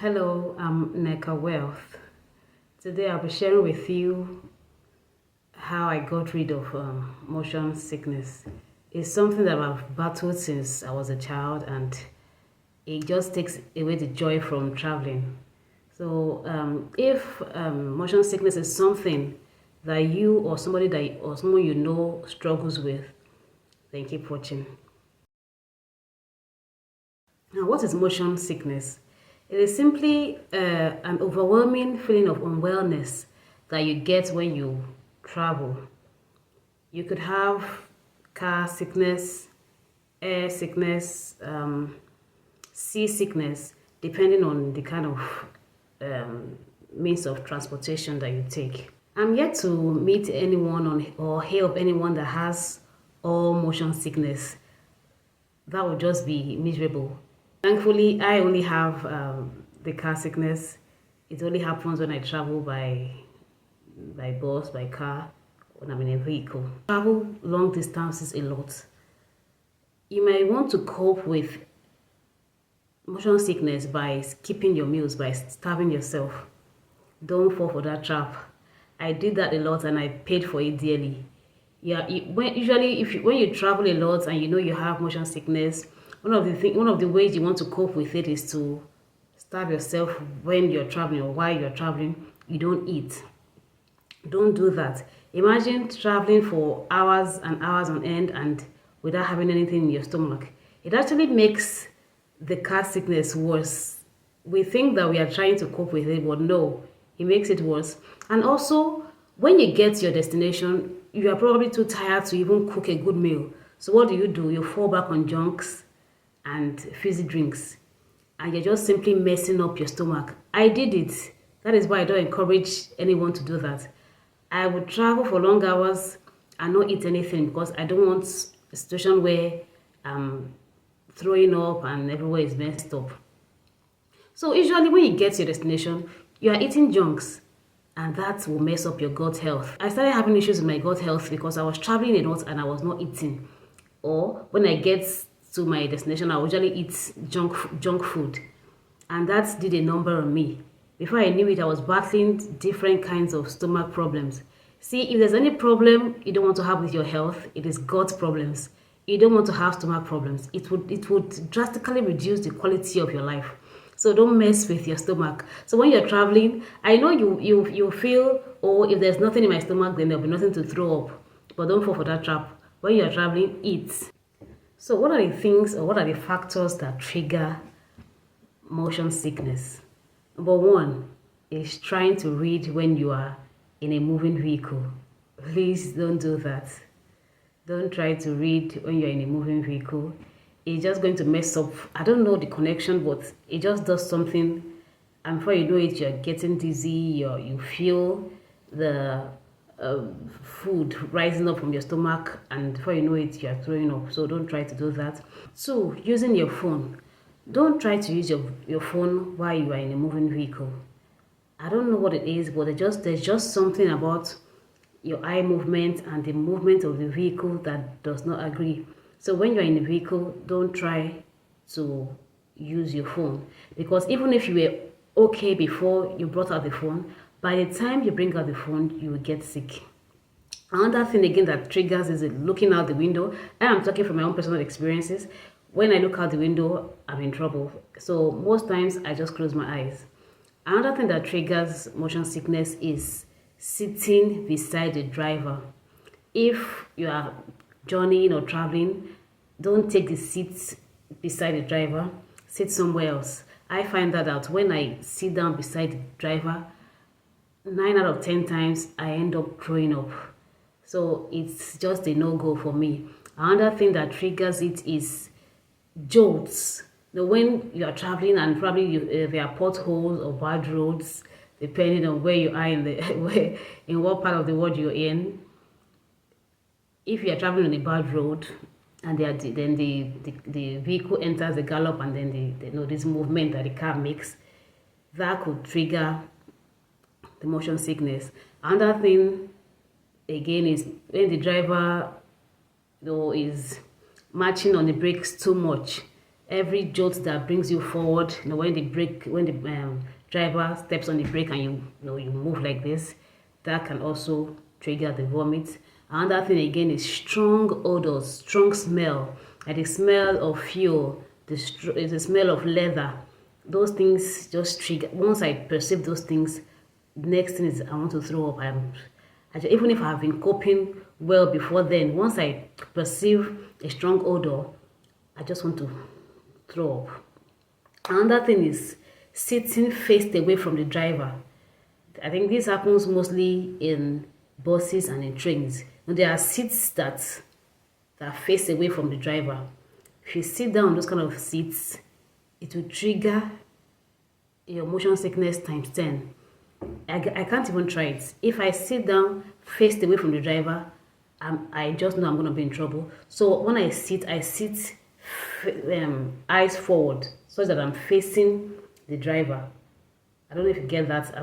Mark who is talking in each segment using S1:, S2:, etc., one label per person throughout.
S1: Hello, I'm Neka Wealth. Today I'll be sharing with you how I got rid of motion sickness. It's something that I've battled since I was a child, and it just takes away the joy from traveling. So, if motion sickness is something that you or somebody that or someone you know struggles with, then keep watching. Now, what is motion sickness? It is simply an overwhelming feeling of unwellness that you get when you travel. You could have car sickness, air sickness, sea sickness, depending on the kind of means of transportation that you take. I'm yet to meet anyone or hear of anyone that has all motion sickness. That would just be miserable. Thankfully, I only have the car sickness. It only happens when I travel by bus, by car, when I'm in a vehicle. Travel long distances a lot. You might want to cope with motion sickness by skipping your meals, by starving yourself. Don't fall for that trap. I did that a lot and I paid for it dearly. Yeah, when you travel a lot and you know you have motion sickness, one of the ways you want to cope with it is to starve yourself when you're traveling or while you're traveling. You don't eat. Don't do that. Imagine traveling for hours and hours on end and without having anything in your stomach. It actually makes the car sickness worse. We think that we are trying to cope with it, but no, it makes it worse. And also, when you get to your destination, you are probably too tired to even cook a good meal. So what do? You fall back on junks and fizzy drinks, and you're just simply messing up your stomach. I did it. That is why I don't encourage anyone to do that. I would travel for long hours and not eat anything because I don't want a situation where I'm throwing up and everywhere is messed up. So usually when you get to your destination, you are eating junks and that will mess up your gut health. I started having issues with my gut health because I was traveling a lot and I was not eating. Or when I get to my destination, I usually eat junk food. And that did a number on me. Before I knew it, I was battling different kinds of stomach problems. See, if there's any problem you don't want to have with your health, it is gut problems. You don't want to have stomach problems. It would drastically reduce the quality of your life. So don't mess with your stomach. So when you're traveling, I know you feel, oh, if there's nothing in my stomach, then there'll be nothing to throw up. But don't fall for that trap. When you're traveling, eat. So what are the things or what are the factors that trigger motion sickness? Number one is trying to read when you are in a moving vehicle. Please don't do that. Don't try to read when you're in a moving vehicle. It's just going to mess up. I don't know the connection, but it just does something. And before you know it, you're getting dizzy, you feel the food rising up from your stomach, and before you know it, you're throwing up. So don't try to do that. Two, using your phone. Don't try to use your phone while you are in a moving vehicle. I don't know what it is, but there's just something about your eye movement and the movement of the vehicle that does not agree. So when you're in the vehicle, don't try to use your phone, because even if you were okay before you brought out the phone, by the time you bring out the phone, you will get sick. Another thing again that triggers is looking out the window. I am talking from my own personal experiences. When I look out the window, I'm in trouble. So most times I just close my eyes. Another thing that triggers motion sickness is sitting beside the driver. If you are journeying or traveling, don't take the seat beside the driver. Sit somewhere else. I find that out when I sit down beside the driver, 9 out of 10 times I end up throwing up. So it's just a no-go for me. Another thing that triggers it is jolts. When you are traveling and probably there are potholes or bad roads, depending on where you are in what part of the world you're in. If you are traveling on a bad road and then the vehicle enters the gallop, and then this movement that the car makes, that could trigger the motion sickness. Another thing again is when the driver is matching on the brakes too much. every jolt that brings you forward, when the brake, when the driver steps on the brake and you move like this, that can also trigger the vomit. Another thing again is strong odors, strong smell, like the smell of fuel, the smell of leather. Those things just trigger. Once I perceive those things, next thing is I want to throw up. Even if I've been coping well before then, once I perceive a strong odor, I just want to throw up. Another thing is sitting faced away from the driver. I think this happens mostly in buses and in trains. And there are seats that face away from the driver. If you sit down on those kind of seats, it will trigger your motion sickness times 10. I can't even try it. If I sit down faced away from the driver, I just know I'm going to be in trouble. So when I sit eyes forward so that I'm facing the driver. I don't know if you get that.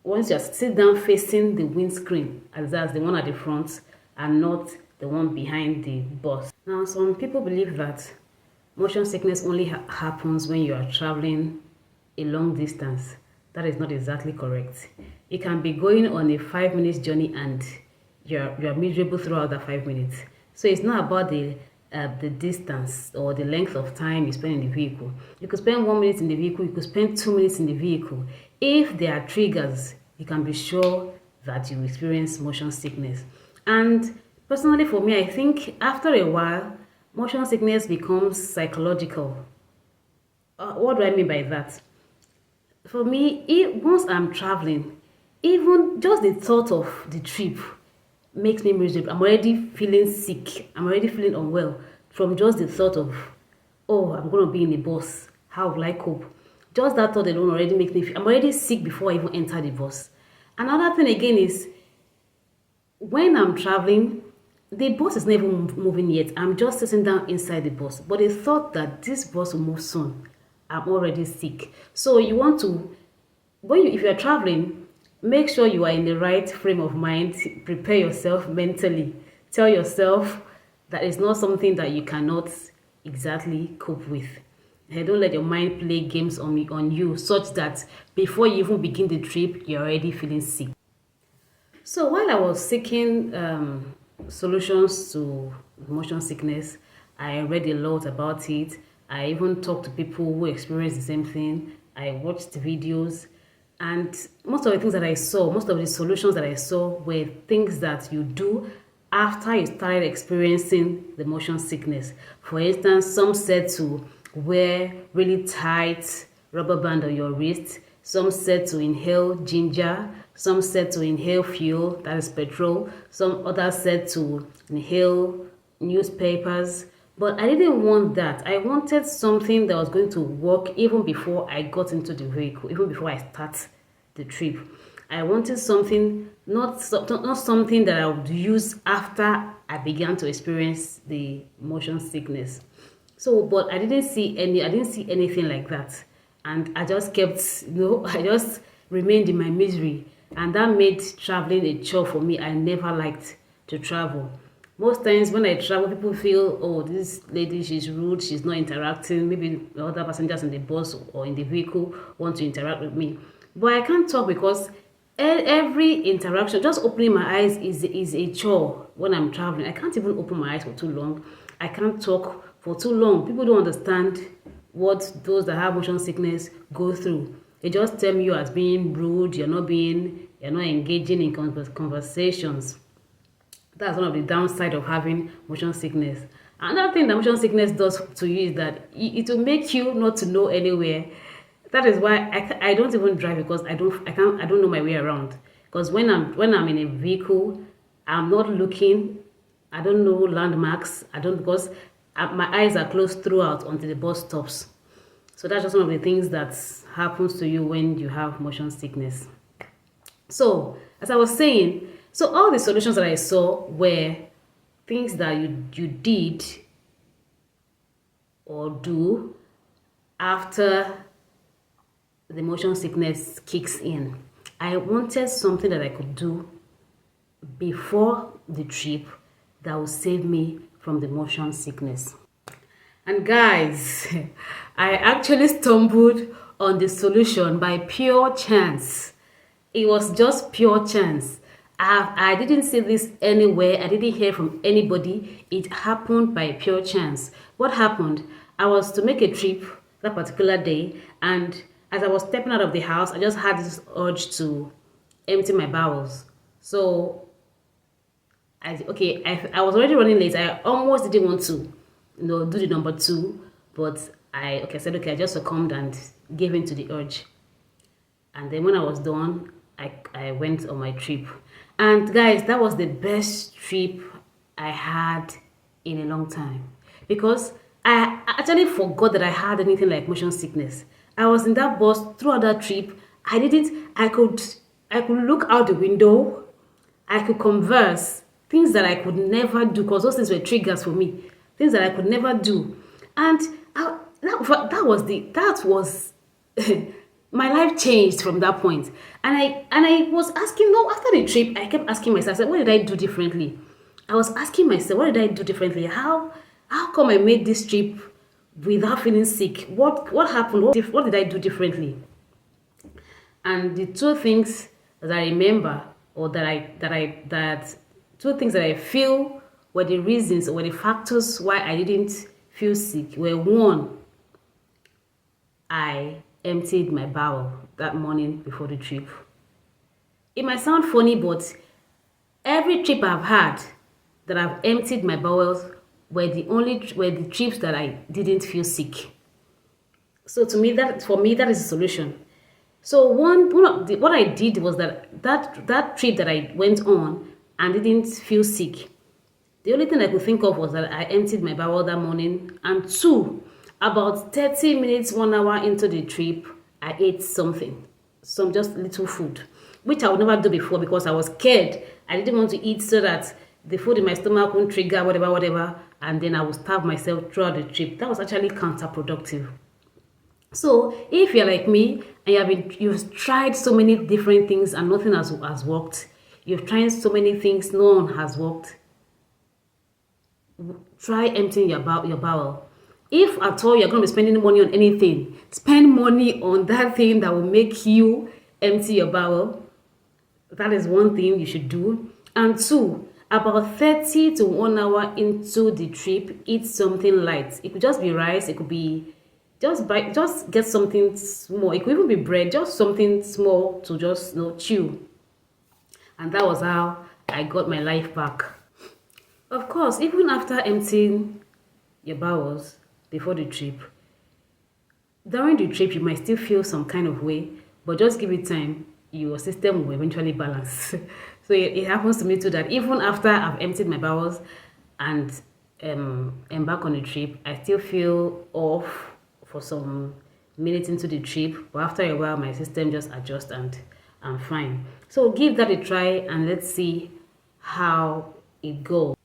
S1: Once you sit down facing the windscreen, as that's the one at the front and not the one behind the bus. Now, some people believe that motion sickness only happens when you are traveling a long distance. That is not exactly correct. You can be going on a 5-minute journey and you're miserable throughout that 5 minutes. So it's not about the distance or the length of time you spend in the vehicle. You could spend 1 minute in the vehicle, you could spend 2 minutes in the vehicle. If there are triggers, you can be sure that you experience motion sickness. And personally for me, I think after a while, motion sickness becomes psychological. What do I mean by that? For me, once I'm traveling, even just the thought of the trip makes me miserable. I'm already feeling sick. I'm already feeling unwell from just the thought of, oh, I'm going to be in a bus. How will I cope? Just that thought alone already makes me feel, I'm already sick before I even enter the bus. Another thing again is, when I'm traveling, the bus is not even moving yet. I'm just sitting down inside the bus. But the thought that this bus will move soon, I'm already sick. So you want to, if you're traveling, make sure you are in the right frame of mind. Prepare yourself mentally. Tell yourself that it's not something that you cannot exactly cope with. And don't let your mind play games on you such that before you even begin the trip, you're already feeling sick. So while I was seeking solutions to motion sickness, I read a lot about it. I even talked to people who experienced the same thing. I watched videos, and most of the things that I saw, most of the solutions that I saw were things that you do after you started experiencing the motion sickness. For instance, some said to wear really tight rubber band on your wrist. Some said to inhale ginger. Some said to inhale fuel, that is petrol. Some others said to inhale newspapers. But I didn't want that. I wanted something that was going to work even before I got into the vehicle, even before I start the trip. I wanted something, not something that I would use after I began to experience the motion sickness. So, but I didn't see anything like that. And I just kept, I just remained in my misery. And that made traveling a chore for me. I never liked to travel. Most times when I travel, people feel, oh, this lady, she's rude, she's not interacting. Maybe the other passengers in the bus or in the vehicle want to interact with me. But I can't talk because every interaction, just opening my eyes is a chore when I'm traveling. I can't even open my eyes for too long. I can't talk for too long. People don't understand what those that have motion sickness go through. They just tell you as being rude, you're not engaging in conversations. That's one of the downside of having motion sickness. Another thing that motion sickness does to you is that it will make you not to know anywhere. That is why I don't even drive, because I don't know my way around. Because when I'm in a vehicle, I'm not looking. I don't know landmarks. Because my eyes are closed throughout until the bus stops. So that's just one of the things that happens to you when you have motion sickness. So as I was saying, so all the solutions that I saw were things that you did or do after the motion sickness kicks in. I wanted something that I could do before the trip that would save me from the motion sickness. And guys, I actually stumbled on the solution by pure chance. It was just pure chance. I didn't see this anywhere. I didn't hear from anybody. It happened by pure chance. What happened? I was to make a trip that particular day, and as I was stepping out of the house, I just had this urge to empty my bowels. So I was already running late. I almost didn't want to, do the number two, but I said, okay, I just succumbed and gave in to the urge. And then when I was done, I went on my trip. And guys, that was the best trip I had in a long time, because I actually forgot that I had anything like motion sickness. I was in that bus throughout that trip. I could look out the window. I could converse, things that I could never do, because those things were triggers for me, things that I could never do. And that was my life changed from that point. And I was asking, no, after the trip, I kept asking myself, I said, what did I do differently? I was asking myself, what did I do differently? How come I made this trip without feeling sick? What happened? What did I do differently? And the two things that I remember, or that two things that I feel were the reasons or were the factors why I didn't feel sick were: one, I emptied my bowel that morning before the trip. It might sound funny, but every trip I've had that I've emptied my bowels were the trips that I didn't feel sick. So for me, that is the solution. So what I did was that trip that I went on and didn't feel sick. The only thing I could think of was that I emptied my bowel that morning. And two, about 30 minutes, 1 hour into the trip, I ate something, some just little food, which I would never do before because I was scared. I didn't want to eat so that the food in my stomach wouldn't trigger whatever, and then I would starve myself throughout the trip. That was actually counterproductive. So if you're like me and you've tried so many different things and nothing has worked, you've tried so many things, no one has worked, try emptying your bowel. If at all you're going to be spending money on anything, spend money on that thing that will make you empty your bowel. That is one thing you should do. And two, about 30 to 1 hour into the trip, eat something light. It could just be rice, it could be just get something small. It could even be bread, just something small to just chew. And that was how I got my life back. Of course, even after emptying your bowels before the trip, during the trip you might still feel some kind of way, but just give it time, your system will eventually balance. So it happens to me too, that even after I've emptied my bowels and embark on the trip, I still feel off for some minutes into the trip, but after a while my system just adjusts and I'm fine. So give that a try and let's see how it goes.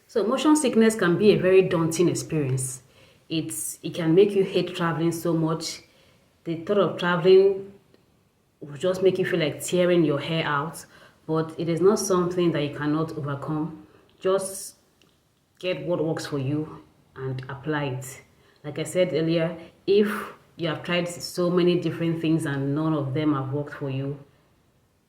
S1: So motion sickness can be a very daunting experience. It can make you hate traveling so much. The thought of traveling will just make you feel like tearing your hair out, but it is not something that you cannot overcome. Just get what works for you and apply it. Like I said earlier, if you have tried so many different things and none of them have worked for you,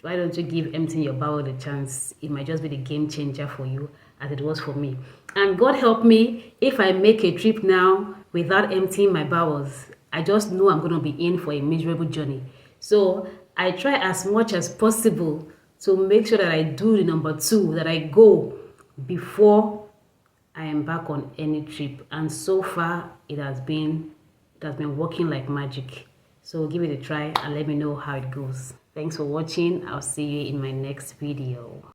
S1: why don't you give emptying your bowel a chance? It might just be the game changer for you as it was for me. And God help me if I make a trip now without emptying my bowels. I just know I'm going to be in for a miserable journey. So I try as much as possible to make sure that I do the number two, that I go before I embark on any trip. And so far it has been working like magic. So give it a try and let me know how it goes. Thanks for watching. I'll see you in my next video.